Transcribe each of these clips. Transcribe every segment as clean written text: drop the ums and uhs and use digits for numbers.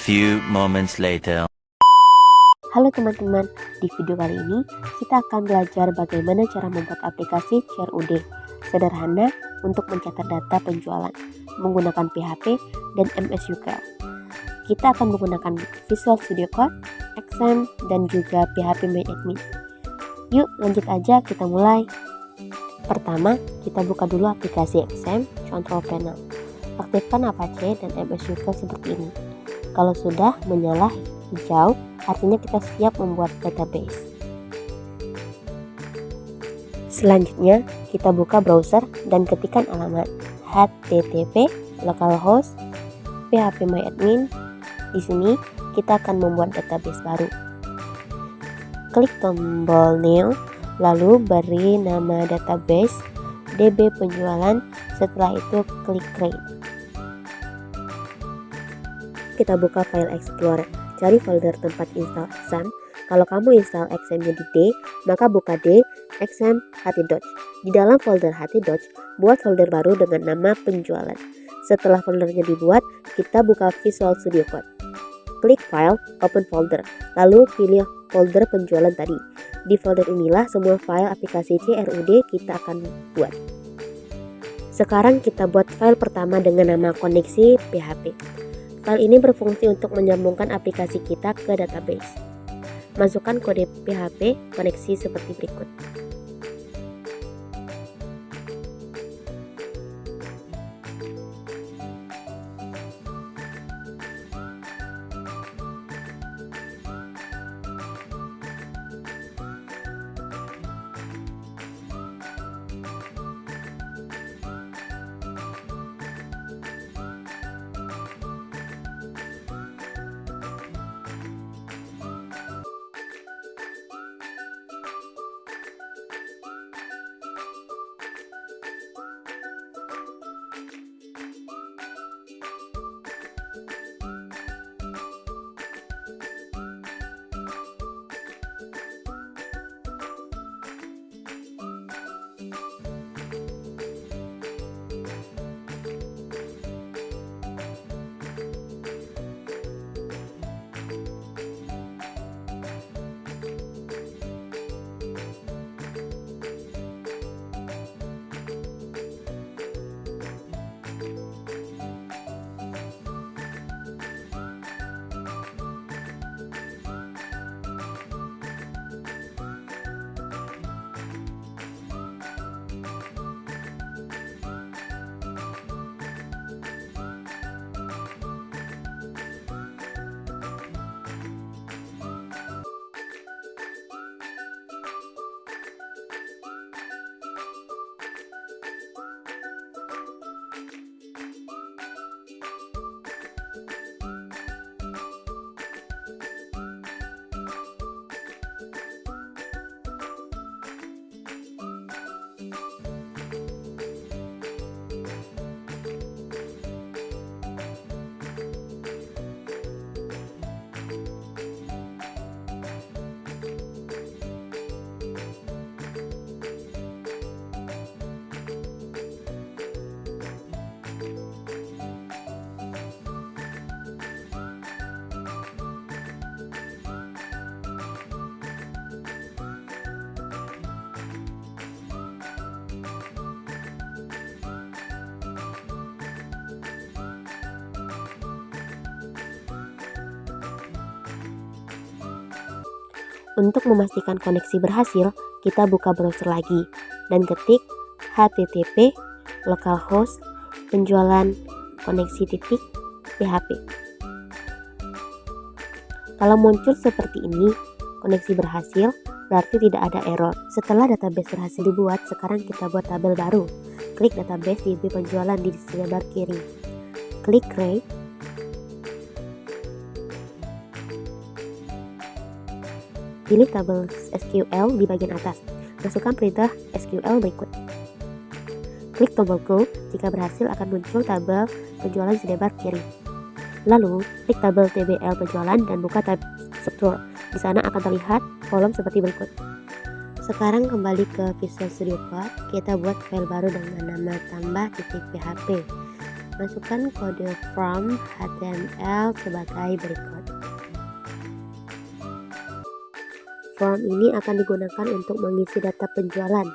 few moments later. Halo teman-teman, di video kali ini kita akan belajar bagaimana cara membuat aplikasi CRUD sederhana untuk mencatat data penjualan menggunakan PHP dan MS SQL. Kita akan menggunakan Visual Studio Code, XAMPP, dan juga PHP MyAdmin. Yuk lanjut aja, kita mulai. Pertama, kita buka dulu aplikasi XAMPP Control Panel. Aktifkan Apache dan MS SQL seperti ini. Kalau sudah menyala hijau, artinya kita siap membuat database. Selanjutnya, kita buka browser dan ketikkan alamat http localhost php myadmin. Di sini kita akan membuat database baru. Klik tombol new, lalu beri nama database DB penjualan. Setelah itu klik create. Kita buka file Explorer. Cari folder tempat install XAMPP. Kalau kamu install XAMPP-nya di D, maka buka D, XAMPP, htdocs. Di dalam folder htdocs, buat folder baru dengan nama penjualan. Setelah foldernya dibuat, kita buka Visual Studio Code. Klik File, Open Folder, lalu pilih folder penjualan tadi. Di folder inilah semua file aplikasi CRUD kita akan buat. Sekarang kita buat file pertama dengan nama koneksi PHP. File ini berfungsi untuk menyambungkan aplikasi kita ke database. Masukkan kode PHP koneksi seperti berikut. Untuk memastikan koneksi berhasil, kita buka browser lagi dan ketik http localhost penjualan koneksi.php. Kalau muncul seperti ini, koneksi berhasil, berarti tidak ada error. Setelah database berhasil dibuat, sekarang kita buat tabel baru. Klik database DB penjualan di sidebar kiri. Klik create. Pilih tabel SQL di bagian atas. Masukkan perintah SQL berikut. Klik tombol Go. Jika berhasil akan muncul tabel penjualan sidebar kiri. Lalu, klik tabel TBL penjualan dan buka tab Struktur. Di sana akan terlihat kolom seperti berikut. Sekarang kembali ke Visual Studio Code. Kita buat file baru dengan nama tambah.php. Masukkan kode from HTML sebagai berikut. Form ini akan digunakan untuk mengisi data penjualan.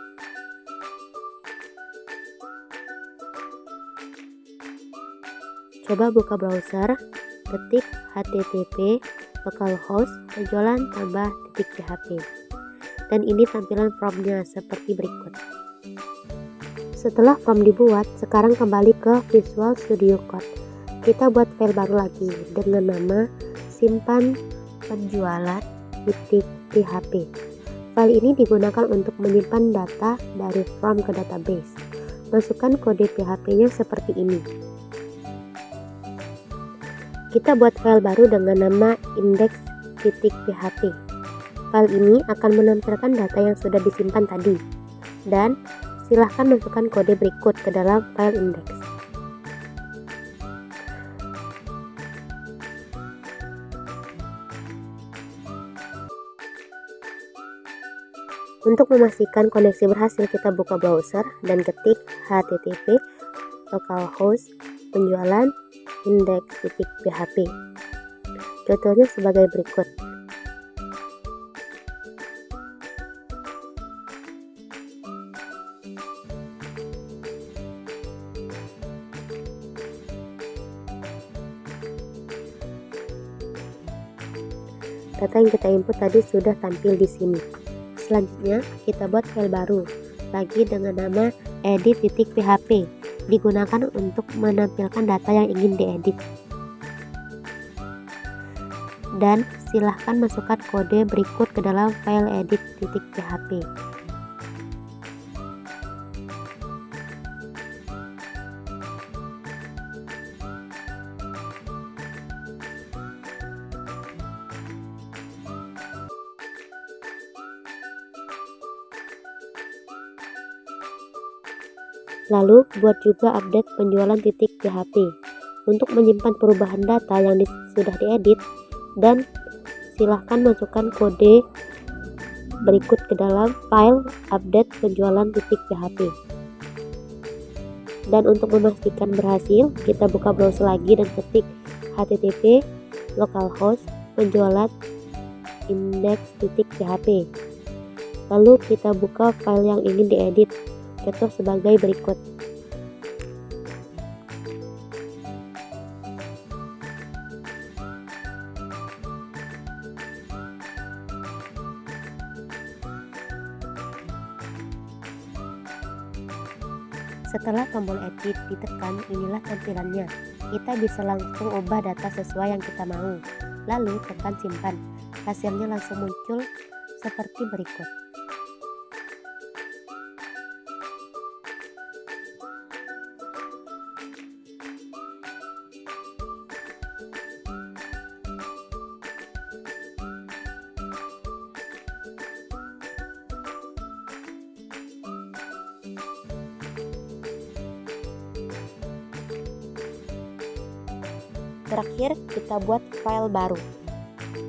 Coba buka browser, ketik http localhost penjualan tambah .php. Dan ini tampilan formnya seperti berikut. Setelah form dibuat, sekarang kembali ke Visual Studio Code. Kita buat file baru lagi dengan nama simpan penjualan.php. File ini digunakan untuk menyimpan data dari form ke database. Masukkan kode PHP-nya seperti ini. Kita buat file baru dengan nama index.php. File ini akan menampilkan data yang sudah disimpan tadi. Dan silahkan masukkan kode berikut ke dalam file index. Untuk memastikan koneksi berhasil, kita buka browser dan ketik http localhost penjualan index.php. Contohnya sebagai berikut. Data yang kita input tadi sudah tampil di sini. Selanjutnya, kita buat file baru lagi dengan nama edit.php. Digunakan untuk menampilkan data yang ingin diedit. Dan silahkan masukkan kode berikut ke dalam file edit.php. Lalu buat juga update penjualan.php untuk menyimpan perubahan data yang sudah diedit, dan silahkan masukkan kode berikut ke dalam file update penjualan.php. Dan untuk memastikan berhasil, kita buka browser lagi dan ketik http localhost penjualan index.php. Lalu kita buka file yang ingin diedit. Contoh sebagai berikut. Setelah tombol edit ditekan, inilah tampilannya. Kita bisa langsung ubah data sesuai yang kita mau. Lalu tekan simpan. Hasilnya langsung muncul seperti berikut. Terakhir, kita buat file baru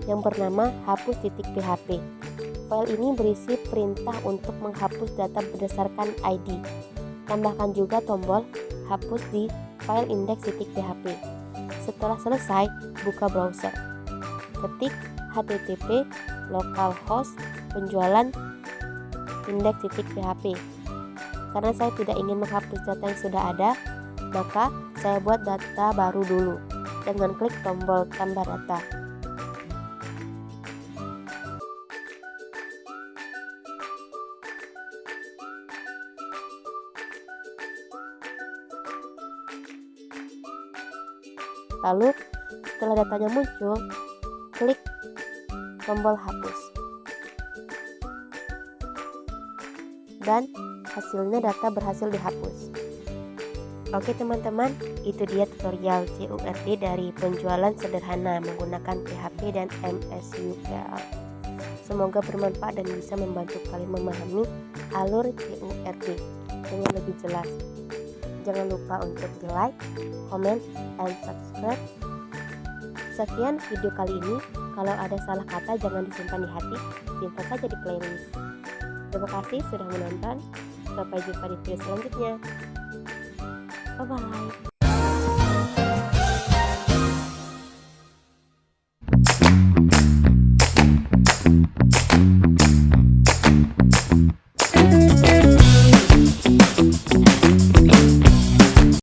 yang bernama hapus.php. File ini berisi perintah untuk menghapus data berdasarkan ID. Tambahkan juga tombol hapus di file index.php. Setelah selesai, buka browser. Ketik http localhost penjualan index.php. Karena saya tidak ingin menghapus data yang sudah ada, maka saya buat data baru dulu dengan klik tombol tambah data. Lalu setelah datanya muncul, klik tombol hapus. Dan hasilnya data berhasil dihapus. Oke teman-teman, itu dia tutorial CURD dari penjualan sederhana menggunakan PHP dan MSUQL. Semoga bermanfaat dan bisa membantu kalian memahami alur CURD dengan lebih jelas. Jangan lupa untuk di like, comment, and subscribe. Sekian video kali ini. Kalau ada salah kata jangan disimpan di hati, simpan saja di playlist. Terima kasih sudah menonton. Sampai jumpa di video selanjutnya. Bye-bye.